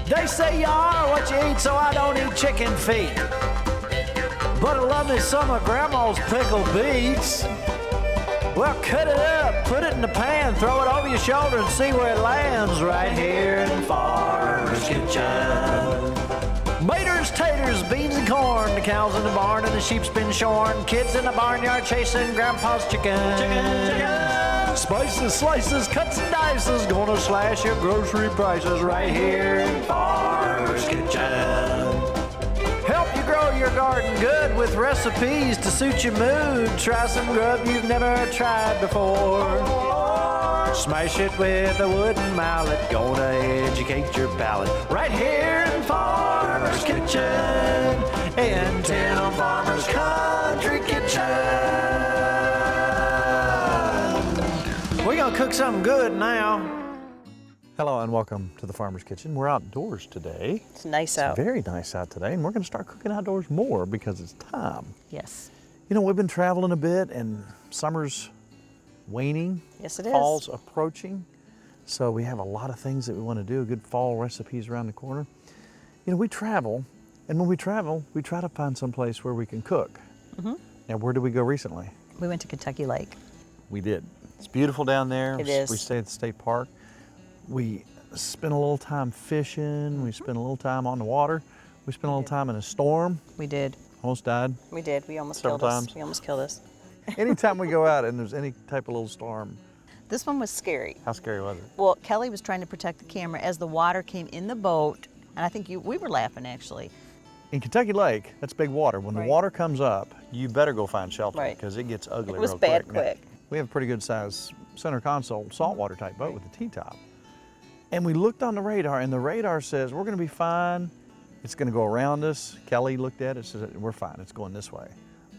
They say you are what you eat, so I don't eat chicken feet. But I love me some of Grandma's pickled beets. Well, cut it up, put it in the pan, throw it over your shoulder and see where it lands right here in Farmer's Kitchen. Maters, taters, beans and corn, the cows in the barn and the sheep's been shorn, kids in the barnyard chasing Grandpa's chicken. Spices, slices, cuts and dices, gonna slash your grocery prices right here in Farmer's Kitchen. Help you grow your garden good with recipes to suit your mood. Try some grub you've never tried before. Smash it with a wooden mallet, gonna educate your palate. Right here in Farmer's Kitchen, in Tim Farmer's Country Kitchen. We're gonna cook something good now. Hello and welcome to the Farmer's Kitchen. We're outdoors today. It's nice out. It's very nice out today, and we're going to start cooking outdoors more because it's time. Yes. You know, we've been traveling a bit, and summer's waning. Yes, it is. Fall's approaching, so we have a lot of things that we want to do. Good fall recipes around the corner. You know, we travel, and when we travel, we try to find some place where we can cook. Mm-hmm. Now, where did we go recently? We went to Kentucky Lake. We did. It's beautiful down there. It is. We stayed at the state park. We spent a little time fishing. We spent a little time on the water. We spent a little time in a storm. We did. Almost died. We did. We almost Several killed us. times. We almost killed us. Anytime we go out and there's any type of little storm. This one was scary. How scary was it? Well, Kelly was trying to protect the camera as the water came in the boat, and I think we were laughing actually. In Kentucky Lake, that's big water. When Right. the water comes up, you better go find shelter Right. because it gets ugly It was real bad quick. Now, quick. we have a pretty good size center console saltwater type boat with a T-top. And we looked on the radar, and the radar says we're going to be fine. It's going to go around us. Kelly looked at it, said we're fine. It's going this way.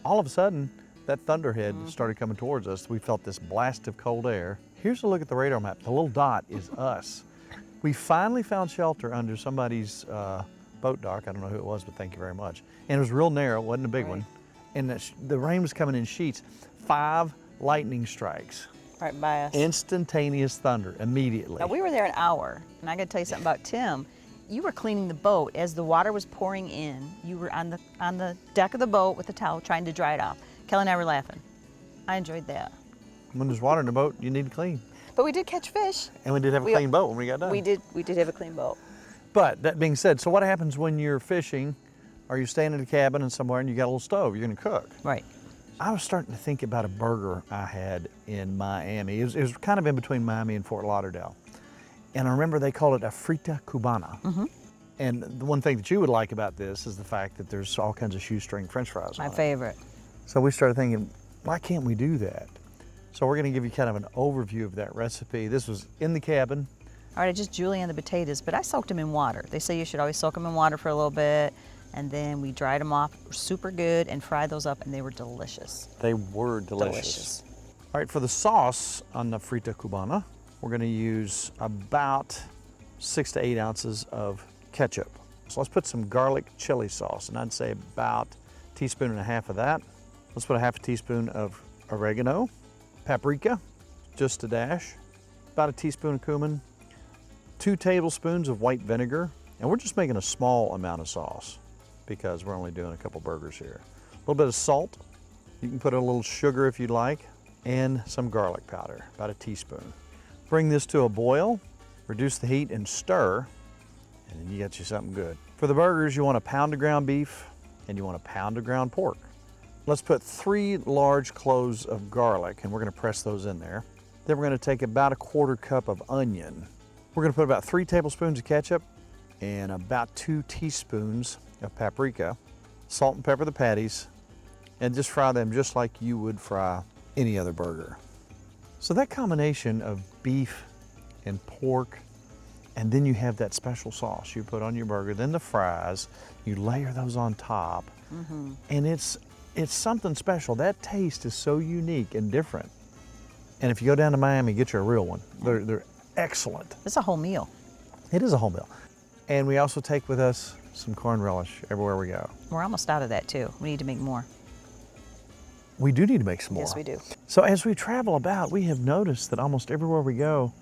All of a sudden, that thunderhead started coming towards us. We felt this blast of cold air. Here's a look at the radar map. The little dot is us. We finally found shelter under somebody's boat dock. I don't know who it was, but thank you very much. And it was real narrow. It wasn't a big one. And the rain was coming in sheets. 5 lightning strikes. Right by us. Instantaneous thunder, immediately. Now, we were there an hour, and I got to tell you something about Tim. You were cleaning the boat as the water was pouring in. You were on the deck of the boat with a towel trying to dry it off. Kelly and I were laughing. I enjoyed that. When there's water in the boat, you need to clean. But we did catch fish. And we did have a clean boat when we got done. We did have a clean boat. But that being said, so what happens when you're fishing or you're staying in a cabin and somewhere and you got a little stove, you're gonna cook? Right. I was starting to think about a burger I had in Miami. It was kind of in between Miami and Fort Lauderdale. And I remember they called it a Frita Cubana. Mm-hmm. And the one thing that you would like about this is the fact that there's all kinds of shoestring French fries My on it. favorite. So we started thinking, why can't we do that? So we're gonna give you kind of an overview of that recipe. This was in the cabin. All right, I just julienned the potatoes, but I soaked them in water. They say you should always soak them in water for a little bit, and then we dried them off super good and fried those up, and they were delicious. They were delicious. All right, for the sauce on the Frita Cubana, we're gonna use about 6 to 8 ounces of ketchup. So let's put some garlic chili sauce, and I'd say about 1.5 teaspoons of that. Let's put a 1/2 teaspoon of oregano, paprika, just a dash, about 1 teaspoon of cumin, 2 tablespoons of white vinegar, and we're just making a small amount of sauce because we're only doing a couple burgers here. A little bit of salt. You can put a little sugar if you'd like, and some garlic powder, about 1 teaspoon. Bring this to a boil, reduce the heat and stir, and then you got you something good. For the burgers, you want a pound of ground beef and you want a pound of ground pork. Let's put 3 large cloves of garlic, and we're gonna press those in there. Then we're gonna take about 1/4 cup of onion. We're gonna put about 3 tablespoons of ketchup and about 2 teaspoons of paprika, salt and pepper the patties, and just fry them just like you would fry any other burger. So that combination of beef and pork, and then you have that special sauce you put on your burger, then the fries, you layer those on top, and it's something special. That taste is so unique and different. And if you go down to Miami, get you a real one. They're excellent. It's a whole meal. It is a whole meal. And we also take with us some corn relish everywhere we go. We're almost out of that too. We need to make more. We do need to make some more. Yes, we do. So as we travel about, we have noticed that almost everywhere we go,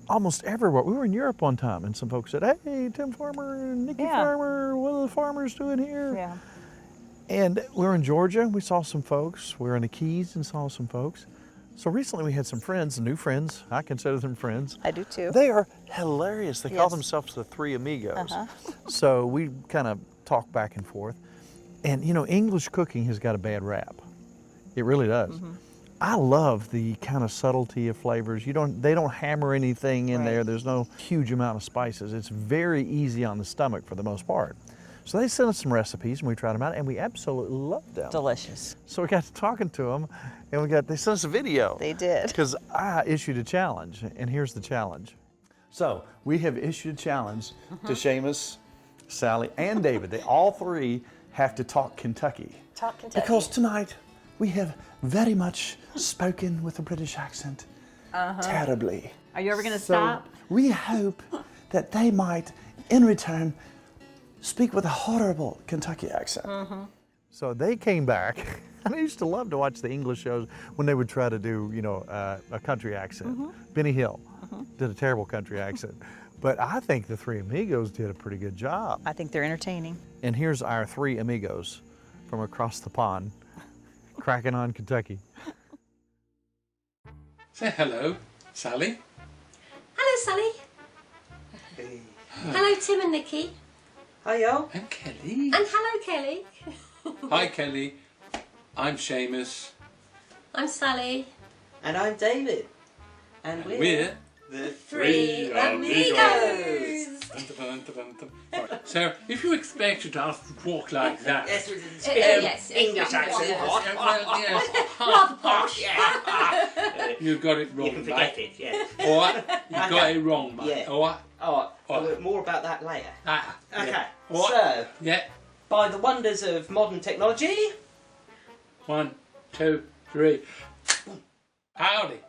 almost everywhere. We were in Europe one time, and some folks said, "Hey, Tim Farmer and Nicki Farmer, what are the farmers doing here?" Yeah. And we were in Georgia. We saw some folks. We were in the Keys and saw some folks. So recently we had some friends, new friends. I consider them friends. I do too. They are hilarious. They call Yes. themselves the Three Amigos. Uh-huh. So we kind of talk back and forth. And you know, English cooking has got a bad rap. It really does. Mm-hmm. I love the kind of subtlety of flavors. They don't hammer anything in there. Right. There's no huge amount of spices. It's very easy on the stomach for the most part. So they sent us some recipes and we tried them out and we absolutely loved them. Delicious. So we got to talking to them and they sent us a video. They did. Because I issued a challenge, and here's the challenge. So we have issued a challenge to Seamus, Sally, and David. They all three have to talk Kentucky. Talk Kentucky. Because tonight we have very much spoken with a British accent terribly. Are you ever going to So stop? we hope that they might, in return, speak with a horrible Kentucky accent. So they came back, and I used to love to watch the English shows when they would try to do, you know, a country accent. Benny Hill did a terrible country accent. But I think the Three Amigos did a pretty good job. I think they're entertaining. And here's our Three Amigos from across the pond, cracking on Kentucky. Say hello, Sally. Hello, Sally. Hello, Tim and Nicki. Hiyo. And Kelly. And hello, Kelly. Hi, Kelly. I'm Seamus. I'm Sally. And I'm David. And We're the Three Amigos. Right. So, if you expected us to talk like that, Yes, with the Yes, English accent. well, yes, Rather posh. you got it You wrong, can mate. forget it, yeah. All right, you got it wrong, mate. Yeah. All right. Alright, Alright. more about that later. Okay, Yeah. All right. so, Yeah. by the wonders of modern technology, 1, 2, 3. Howdy.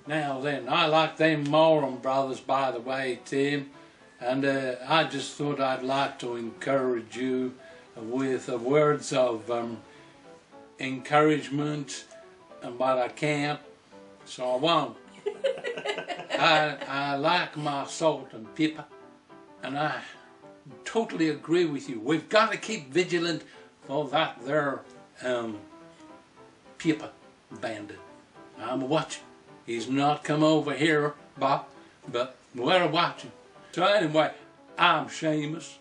Now then, I like them Moran brothers, by the way, Tim, and I just thought I'd like to encourage you with words of encouragement, but I can't, so I won't. I like my salt and pepper, and I totally agree with you. We've got to keep vigilant for that there pepper bandit. I'm watching. He's not come over here, Bob, but we're watching. So anyway, I'm Seamus,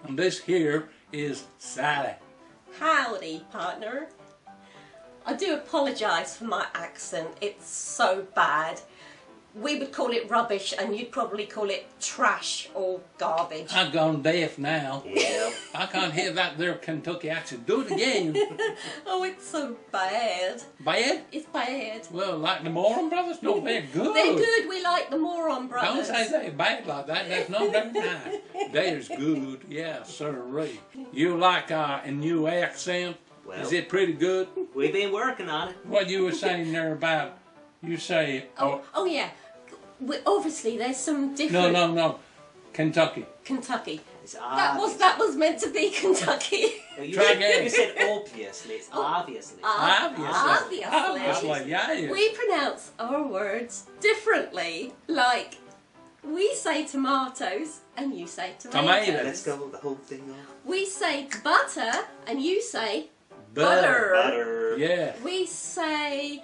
and this here is Sally. Howdy, partner. I do apologise for my accent. It's so bad. We would call it rubbish, and you'd probably call it trash or garbage. I've gone deaf now. yeah, I can't hear that there Kentucky accent. Do it again. Oh, it's so bad. Bad? It's bad. Well, like the Moran brothers? No, they're good. They're good. We like the Moran Don't brothers. say they're bad like that. That's not very nice. They're good. Yeah, sirree. You like our new accent? Well. Is it pretty good? we've been working on it. What you were saying there about, you say, Oh yeah. Obviously, there's some different. no, Kentucky. Kentucky. It's That was meant to be Kentucky. You Try said, again. you said obviously, it's obviously. Obviously. Obviously. Yeah. We pronounce our words differently. Like, we say tomatoes and you say tomatoes. Tomatoes. Let's go the whole thing off. We say butter and you say butter. Butter. Yeah. We say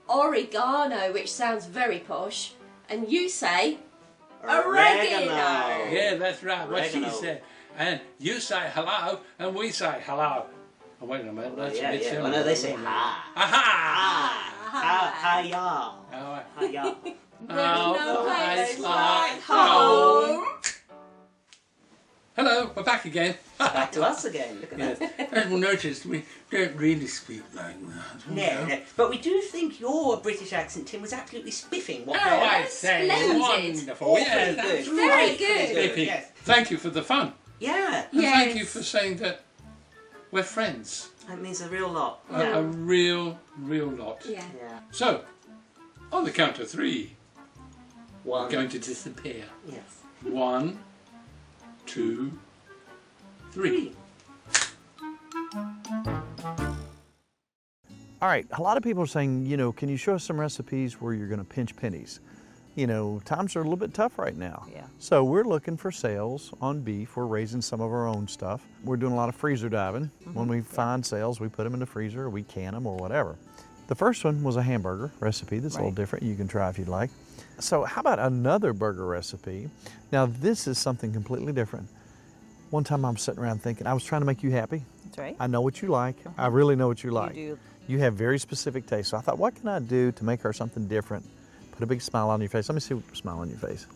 oregano, which sounds very posh, and you say oregano. Yeah, that's right. What she Oregano. said. And you say hello, and we say hello. Oh, wait a minute. That's Yeah, a bit yeah. silly. Well, no, they say hi. Aha! Hiya. All right. Hiya. There's no place like home. Hello, we're back again. Back to us again. Look at Yes. that. As we noticed, we don't really speak like that. you know. No, but we do think your British accent, Tim, was absolutely spiffing. What Oh, I that's say, splendid. wonderful. Awfully Yes, good. that's Very right. good. Spiffy. Yes. Thank you for the fun. Yeah, And thank you Yes. for saying that we're friends. that means a real lot. A real lot. Yeah. Yeah. So, on the count of 3, One. we're going to disappear. Yes. 1, 2, 3. All right, a lot of people are saying, you know, can you show us some recipes where you're gonna pinch pennies? You know, times are a little bit tough right now. Yeah. So we're looking for sales on beef. We're raising some of our own stuff. We're doing a lot of freezer diving. When we find sales, we put them in the freezer, or we can them, or whatever. The first one was a hamburger recipe that's a little different. You can try if you'd like. So how about another burger recipe? Now this is something completely different. One time I'm sitting around thinking, I was trying to make you happy. That's right. I know what you like. I really know what you like. do. You have very specific taste. So I thought, what can I do to make her something different? Put a big smile on your face. Let me see a smile on your face.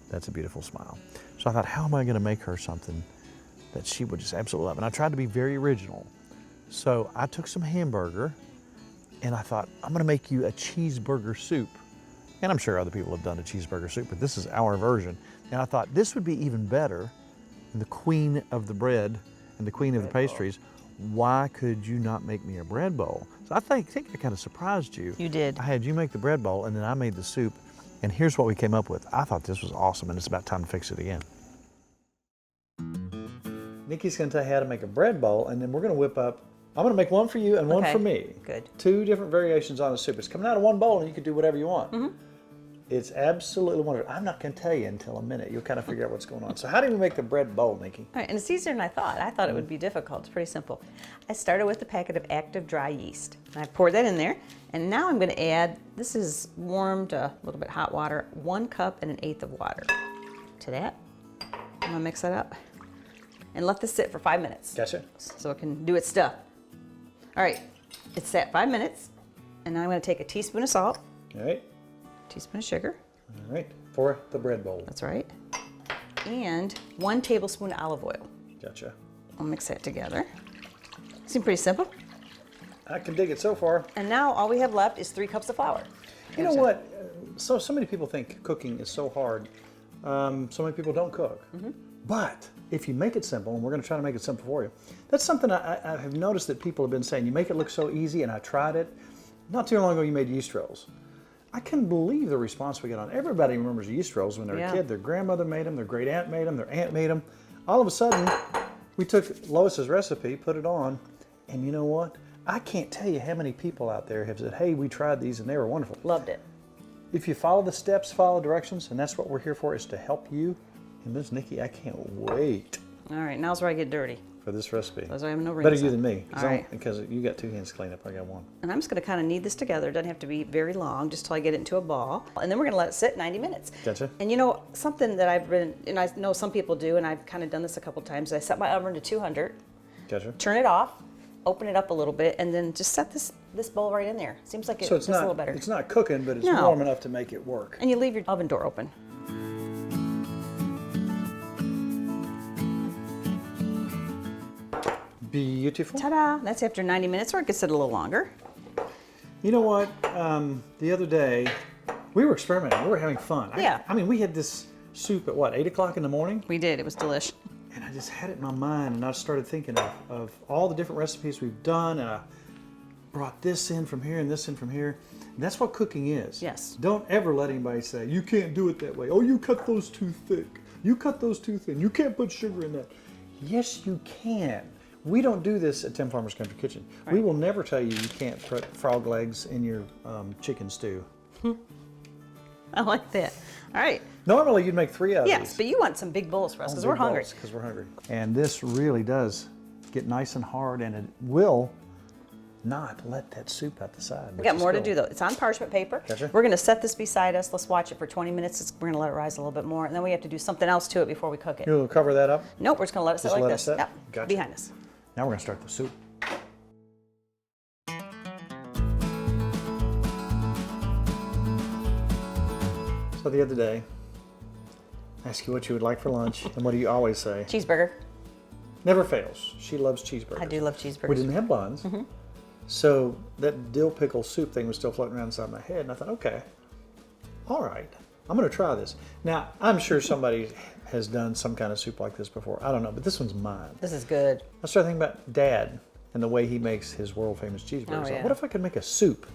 That's a beautiful smile. So I thought, how am I going to make her something that she would just absolutely love? And I tried to be very original. So I took some hamburger and I thought, I'm going to make you a cheeseburger soup. And I'm sure other people have done a cheeseburger soup, but this is our version. And I thought this would be even better than the queen of the bread and the queen of the pastries. Why could you not make me a bread bowl? So I think I kind of surprised you. You did. I had you make the bread bowl and then I made the soup. And here's what we came up with. I thought this was awesome, and it's about time to fix it again. Nicki's gonna tell you how to make a bread bowl, and then we're gonna whip up, I'm gonna make one for you and one for me. Good. 2 different variations on the soup. It's coming out of one bowl and you can do whatever you want. It's absolutely wonderful. I'm not gonna tell you until a minute. You'll kind of figure out what's going on. So how do we make the bread bowl, Nicki? All right, and it's easier than I thought. I thought it would be difficult. It's pretty simple. I started with a packet of active dry yeast. And I poured that in there, and now I'm gonna add, this is warmed, a little bit hot water, 1 cup and 1/8 of water to that. I'm gonna mix that up and let this sit for 5 minutes. Gotcha. So it can do its stuff. All right, it's sat 5 minutes, and now I'm gonna take a teaspoon of salt, All right. teaspoon of sugar, All right. For the bread bowl. that's right, and 1 tablespoon olive oil. Gotcha. I'll mix that together. Seems pretty simple. I can dig it so far. And now all we have left is 3 cups of flour. You know what? So many people think cooking is so hard. So many people don't cook. But if you make it simple, and we're going to try to make it simple for you, that's something I have noticed that people have been saying. You make it look so easy, and I tried it. Not too long ago, you made yeast rolls. I couldn't believe the response we got on. Everybody remembers yeast rolls when they were a kid. Their grandmother made them, their great aunt made them, their aunt made them. All of a sudden, we took Lois's recipe, put it on, and you know what? I can't tell you how many people out there have said, hey, we tried these and they were wonderful. Loved it. If you follow the steps, follow directions, and that's what we're here for, is to help you. And Ms. Nicki, I can't wait All right, now's where I get dirty. for this recipe. Those I have no rings Better you on. than me, All right. because you got 2 hands to clean up, I got 1. And I'm just gonna kind of knead this together. It doesn't have to be very long, just till I get it into a ball. And then we're gonna let it sit 90 minutes. Gotcha. And you know, something that I've been, and I know some people do, and I've kind of done this a couple times, I set my oven to 200, Gotcha. turn it off, open it up a little bit, and then just set this bowl right in there. Seems like So it's a little not, better. it's not cooking, but it's No. warm enough to make it work. And you leave your oven door open. Beautiful. Ta-da! That's after 90 minutes, or it could sit a little longer. You know what? The other day, we were experimenting. We were having fun. Yeah. I mean, we had this soup at what, 8 o'clock in the morning? We did. It was delish. And I just had it in my mind, and I started thinking of all the different recipes we've done, and I brought this in from here and this in from here. And that's what cooking is. Yes. Don't ever let anybody say, you can't do it that way. Oh, you cut those too thick. You cut those too thin. You can't put sugar in that. Yes, you can. We don't do this at Tim Farmer's Country Kitchen. Right. We will never tell you you can't put frog legs in your chicken stew. I like that. All right. Normally you'd make 3 of Yes, these. but you want some big bowls for us because we're hungry. Because we're hungry. And this really does get nice and hard, and it will not let that soup out the side. We got more to do though. It's on parchment paper. Gotcha. We're gonna set this beside us. Let's watch it for 20 minutes. We're gonna let it rise a little bit more, and then we have to do something else to it before we cook it. You'll cover that up. Nope, we're just gonna let it sit Just like let it this. sit? Yep, Gotcha. behind us. Now we're gonna start the soup. So the other day, I asked you what you would like for lunch, and what do you always say? Cheeseburger. Never fails. She loves cheeseburgers. I do love cheeseburgers. We didn't have buns, so that dill pickle soup thing was still floating around inside my head, and I thought, okay, all right, I'm gonna try this. Now, I'm sure somebody has done some kind of soup like this before. I don't know, but this one's mine. This is good. I started thinking about Dad and the way he makes his world famous cheeseburgers. Oh, yeah. What if I could make a soup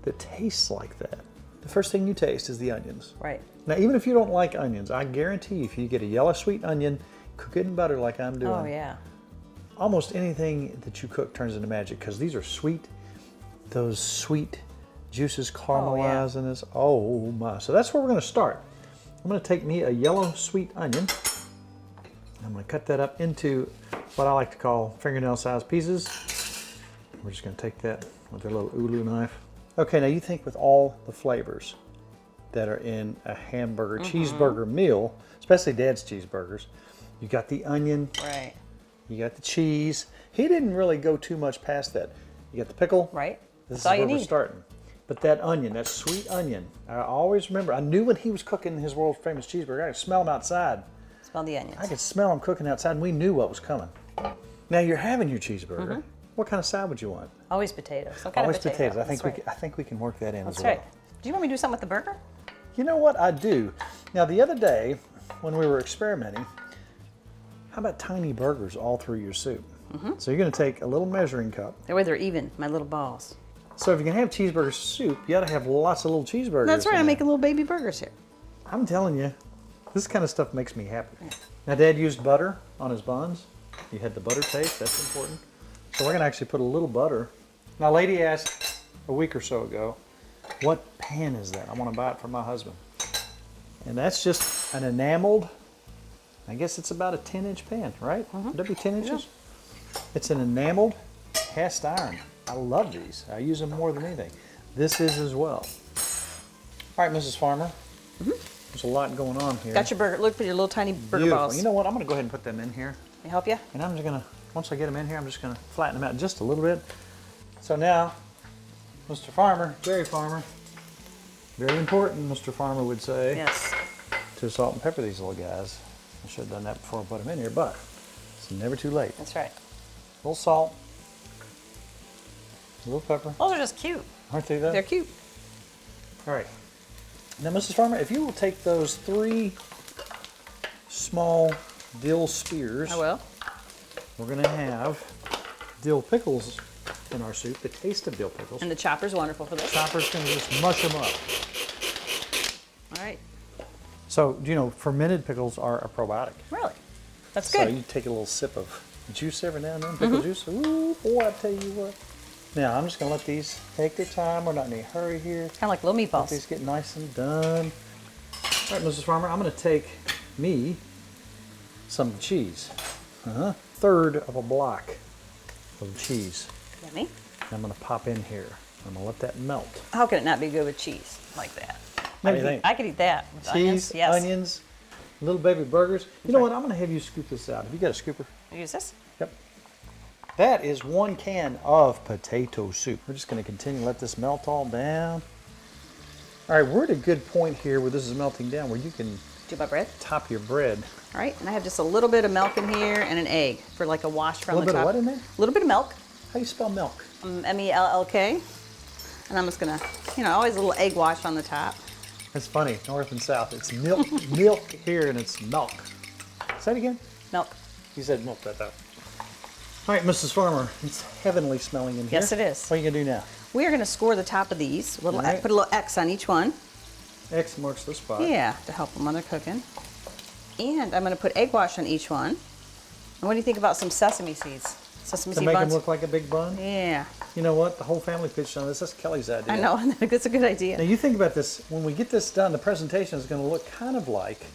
that tastes like that? The first thing you taste is the onions. Right. Now, even if you don't like onions, I guarantee if you get a yellow sweet onion, cook it in butter like I'm doing, Oh yeah. almost anything that you cook turns into magic, because these are sweet. those sweet juices caramelize in this. Oh my. So that's where we're gonna start. I'm gonna take me a yellow sweet onion. I'm gonna cut that up into what I like to call fingernail-sized pieces. We're just gonna take that with a little ulu knife. Okay, now you think with all the flavors that are in a hamburger, cheeseburger meal, especially Dad's cheeseburgers, you got the onion, Right. you got the cheese. He didn't really go too much past that. You got the pickle. Right. This That's all is you where we're need. starting. But that onion, that sweet onion, I always remember, I knew when he was cooking his world famous cheeseburger, I could smell him outside. Smell the onions. I could smell him cooking outside, and we knew what was coming. Now you're having your cheeseburger. What kind of side would you want? Always potatoes. Some kind Always of potato. potatoes. I That's think we can work that in That's as well. right. Do you want me to do something with the burger? You know what? I do. Now the other day when we were experimenting, how about tiny burgers all through your soup? So you're going to take a little measuring cup. That way they're even, my little balls. So if you can have cheeseburger soup, you got to have lots of little cheeseburgers. That's right. in I'm there. making little baby burgers here. I'm telling you, this kind of stuff makes me happy. Now, Dad used butter on his buns. You had the butter taste. That's important. So we're going to actually put a little butter. Now, a lady asked a week or so ago, what pan is that? I want to buy it for my husband. And that's just an enameled, I guess it's about a 10-inch pan, right? Would that be 10 inches? It's an enameled cast iron. I love these. I use them more than anything. This is as well. All right, Mrs. Farmer. There's a lot going on here. Got your burger. Look for your little tiny burger Beautiful. balls. You know what? I'm going to go ahead and put them in here. Can I help you? And I'm just going to, once I get them in here, I'm just going to flatten them out just a little bit. So now, Mr. Farmer, Dairy Farmer, very important, Mr. Farmer would say, Yes. to salt and pepper these little guys. I should have done that before I put them in here, but it's never too late. That's right. A little salt, a little pepper. Those are just cute. Aren't they though? They're cute. All right. Now, Mrs. Farmer, if you will take those 3 small dill spears. I will. We're going to have dill pickles in our soup, the taste of dill pickles. And the chopper's wonderful for this. Chopper's going to just mush them up. All right. So, you know, fermented pickles are a probiotic. Really? That's So good. you take a little sip of juice every now and then, pickle juice. Ooh, boy, I tell you what. Now, I'm just going to let these take their time. We're not in any hurry here. Kind of like little Let meatballs. these get nice and done. All right, Mrs. Farmer, I'm going to take me some cheese. 1/3 of a block of cheese. Yummy. I'm going to pop in here. I'm going to let that melt. How can it not be good with cheese like that? What do you think? I could eat that with Cheese, onions. Yes. onions, little baby burgers. You know what? I'm going to have you scoop this out. Have you got a scooper? Use this. Yep. That is 1 can of potato soup. We're just going to continue to let this melt all down. All right, we're at a good point here where this is melting down, where you can Do my bread. top your bread. All right. And I have just a little bit of milk in here and an egg for like a wash from A the little bit top. of what in there? A little bit of milk. How do you spell milk? M-E-L-L-K. And I'm just going to, you know, always a little egg wash on the top. It's funny, north and south. It's milk, milk here, and it's milk. Say it again. Milk. You said milk that time. All right, Mrs. Farmer, it's heavenly smelling in here. Yes, it is. What are you going to do now? We are going to score the top of these. All right. Put a little X on each one. X marks the spot. Yeah, to help them when they're cooking. And I'm going to put egg wash on each one. And what do you think about some sesame seeds? Sesame To seed make buns? them look like a big bun? Yeah, You know what? The whole family pitched on this. That's Kelly's idea. I know. That's a good Now, idea. you think about this. When we get this done, the presentation is going to look kind of like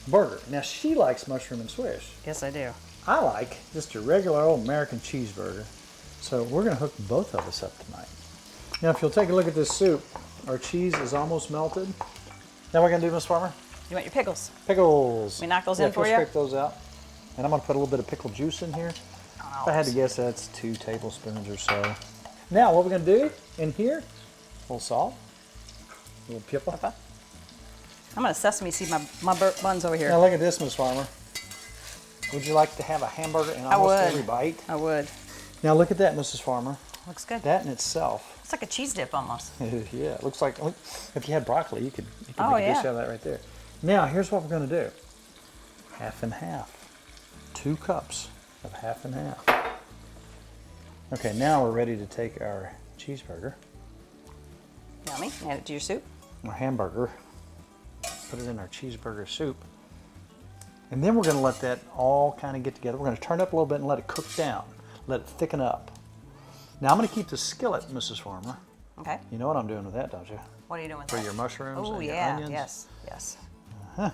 burger. Now, she likes mushroom and swish. Yes, I do. I like just a regular old American cheeseburger. So we're going to hook both of us up tonight. Now, if you'll take a look at this soup, our cheese is almost melted. Now, what we're going to do, Miss Farmer? You want your pickles? Pickles. Let me knock those Yeah, in for go you? scrape those out. And I'm going to put a little bit of pickle juice in here. If I had to guess, that's 2 tablespoons or so. Now, what we're going to do in here, a little salt, a little pepper. I'm going to sesame seed my buns over here. Now, look at this, Miss Farmer. Would you like to have a hamburger in I almost would. every bite? I would. Now, look at that, Mrs. Farmer. Looks good. That in itself, It's like a cheese dip almost. yeah, it looks like, if you had broccoli, you could Oh, make a dish yeah. out of that right there. Now, here's what we're going to do. Half and half. 2 cups of half and half. Okay, now we're ready to take our cheeseburger, Yummy. Add it to your soup. our hamburger, put it in our cheeseburger soup, and then we're going to let that all kind of get together. We're going to turn it up a little bit and let it cook down, let it thicken up. Now I'm going to keep the skillet, Mrs. Farmer. Okay. You know what I'm doing with that, don't you? What are you doing with For that? your mushrooms Oh and your yeah, onions. yes, yes. All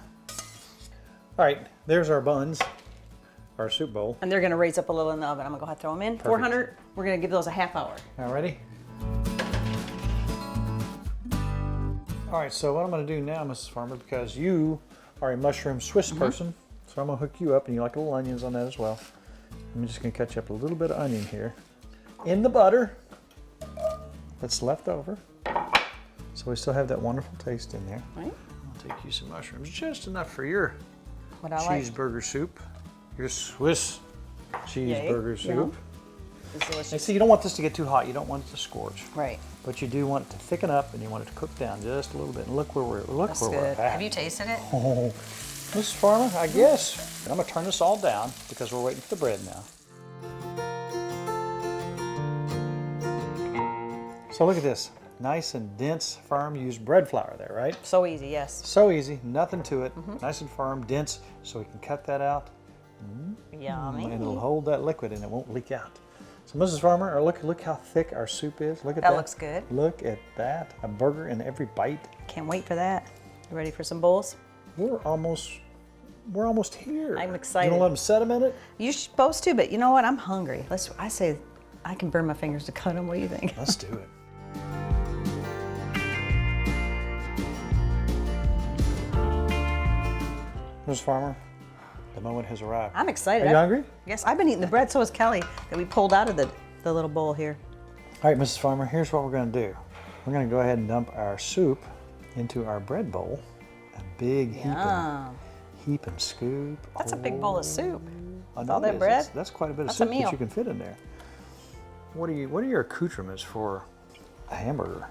right, there's our buns, our soup bowl. And they're gonna raise up a little in the oven. I'm gonna go ahead and throw them in. 400, we're gonna give those a half hour. All ready? All right, so what I'm going to do now, Mrs. Farmer, because you are a mushroom Swiss person, so I'm going to hook you up, and you like little onions on that as well. I'm just going to cut you up a little bit of onion here in the butter that's left over. So we still have that wonderful taste in there. Right. I'll take you some mushrooms, just enough for your What I like. cheeseburger soup, your Swiss cheeseburger Yay. soup. It's delicious. And see, you don't want this to get too hot. You don't want it to scorch. Right. But you do want it to thicken up, and you want it to cook down just a little bit. And look where we're That's we're good. at. Have you tasted it? Oh, Mrs. Farmer, I guess. And I'm gonna turn this all down because we're waiting for the bread now. So look at this, nice and dense, firm. Use bread flour there, right? So easy, yes. So easy, nothing to it. Nice and firm, dense, so we can cut that out, Yummy. and it'll hold that liquid, and it won't leak out. So, Mrs. Farmer, look how thick our soup is. Look at that. That looks good. Look at that. A burger in every bite. Can't wait for that. You ready for some bowls? We're almost here. I'm excited. You want to let them set a minute? You're supposed to, but you know what? I'm hungry. I say I can burn my fingers to cut them. What do you think? Let's do it. Mrs. Farmer, the moment has arrived. I'm excited. Are you hungry? Yes, I've been eating the bread. So has Kelly that we pulled out of the little bowl here. All right, Mrs. Farmer, here's what we're going to do. We're going to go ahead and dump our soup into our bread bowl. A big heap and scoop. That's a big bowl of soup. I With know all it that is. bread. That's quite a bit of That's a soup that meal. you can fit in there. What are your accoutrements for a hamburger?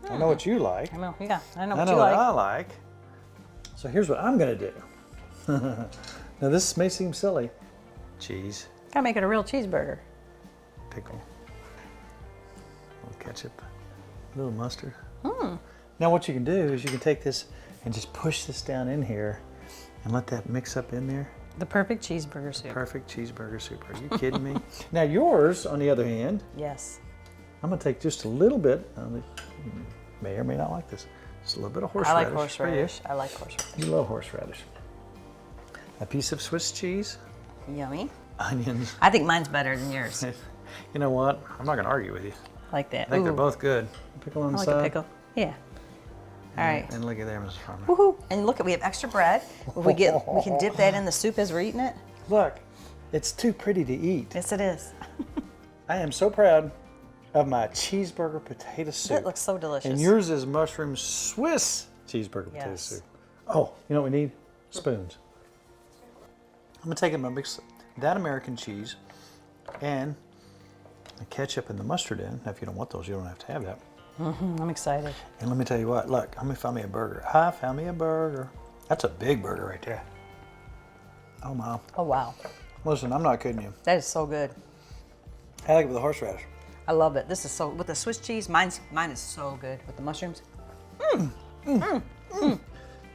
I know what you like. I know, yeah. I know I what know you what like. I like. So here's what I'm going to do. Now this may seem silly. Cheese, Gotta make it a real cheeseburger. pickle, a little ketchup, a little mustard. Now what you can do is you can take this and just push this down in here and let that mix up in there. The perfect cheeseburger soup. Perfect cheeseburger soup. Are you kidding me? Now yours, on the other hand, Yes. I'm going to take just a little bit. You may or may not like this. Just a little bit of horseradish. I like for you. horseradish. I like horseradish. You love horseradish. A piece of Swiss cheese, Yummy. onions. I think mine's better than yours. You know what? I'm not going to argue with you. Like that. I think they're Ooh, both good. Pickle on I the like side. a pickle. Yeah. All right. And look at there, Mrs. Farmer. Woohoo! And look, we have extra bread. We can dip that in the soup as we're eating it. Look, it's too pretty to eat. Yes, it is. I am so proud of my cheeseburger potato soup. It looks so delicious. And yours is mushroom Swiss cheeseburger potato Yes. soup. Oh, you know what we need? Spoons. I'm gonna take and mix that American cheese and the ketchup and the mustard in. Now, if you don't want those, you don't have to have that. I'm excited. And let me tell you what, look, I'm gonna find me a burger. I found me a burger. That's a big burger right there. Oh my. Oh wow, Listen, I'm not kidding you. that is so good. I like it with the horseradish. I love it. This is so with the Swiss cheese. Mine is so good with the mushrooms.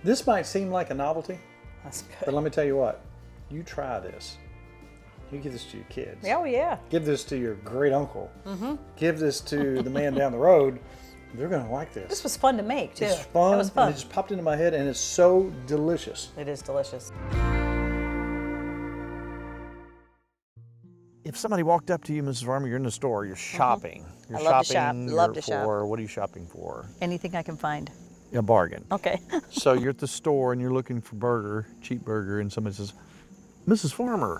This might seem like a novelty, That's but good. let me tell you what, you try this. You give this to your kids. Oh yeah. Give this to your great uncle. Give this to the man down the road. They're gonna like this. This was fun to make too. It's fun, It was fun. and it just popped into my head, and it's so delicious. It is delicious. If somebody walked up to you, Mrs. Farmer, you're in the store, you're shopping. You're I love to shop. shopping Love to shop. for, what are you shopping for? Anything I can find. A bargain. Okay. So you're at the store and you're looking for burger, cheap burger, and somebody says, Mrs. Farmer,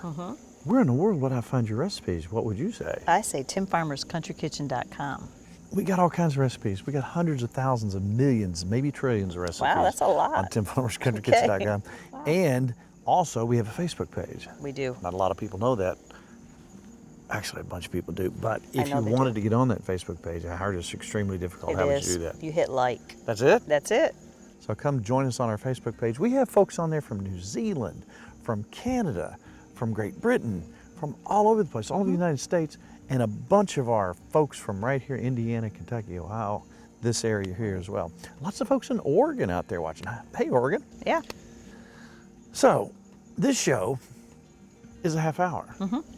where in the world would I find your recipes? What would you say? I say timfarmerscountrykitchen.com. We got all kinds of recipes. We got hundreds of thousands of millions, maybe trillions of recipes. Wow, that's a lot. On timfarmerscountrykitchen.com. And also, we have a Facebook page. We do. Not a lot of people know that. Actually, a bunch of people do. But if know you they wanted to get on that Facebook page, I heard it's extremely difficult. It How would is. you do that? You hit like. That's it? That's it. So come join us on our Facebook page. We have folks on there from New Zealand, from Canada, from Great Britain, from all over the place, all over the United States, and a bunch of our folks from right here, Indiana, Kentucky, Ohio, this area here as well. Lots of folks in Oregon out there watching. Hey, Oregon. Yeah. So this show is a half hour.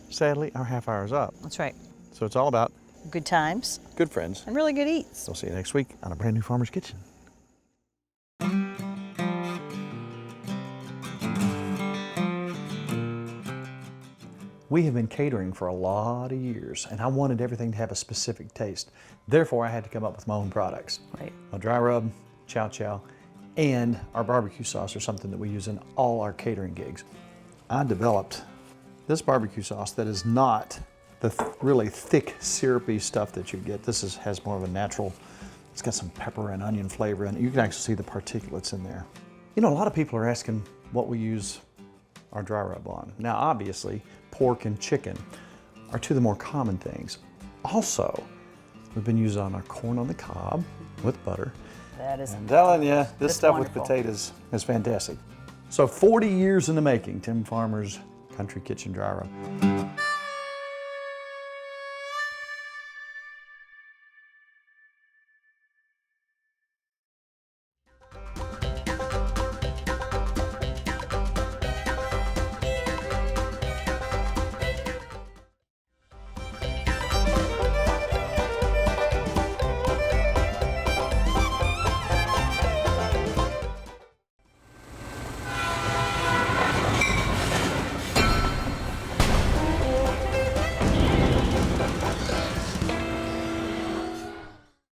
Sadly, our half hour is up. That's right. So it's all about Good times good friends. and really good eats. So see you next week on a brand new Farmer's Kitchen. We have been catering for a lot of years, and I wanted everything to have a specific taste. Therefore, I had to come up with my own products. Right. A dry rub, chow chow, and our barbecue sauce are something that we use in all our catering gigs. I developed this barbecue sauce that is not the really thick, syrupy stuff that you get. This has more of a natural, it's got some pepper and onion flavor in it. You can actually see the particulates in there. You know, a lot of people are asking what we use our dry rub on. Now, obviously, pork and chicken are two of the more common things. Also, we've been using on our corn on the cob with butter. That is. I'm telling you, this That's stuff wonderful. with potatoes is fantastic. So 40 years in the making, Tim Farmer's Country Kitchen Dry Rub.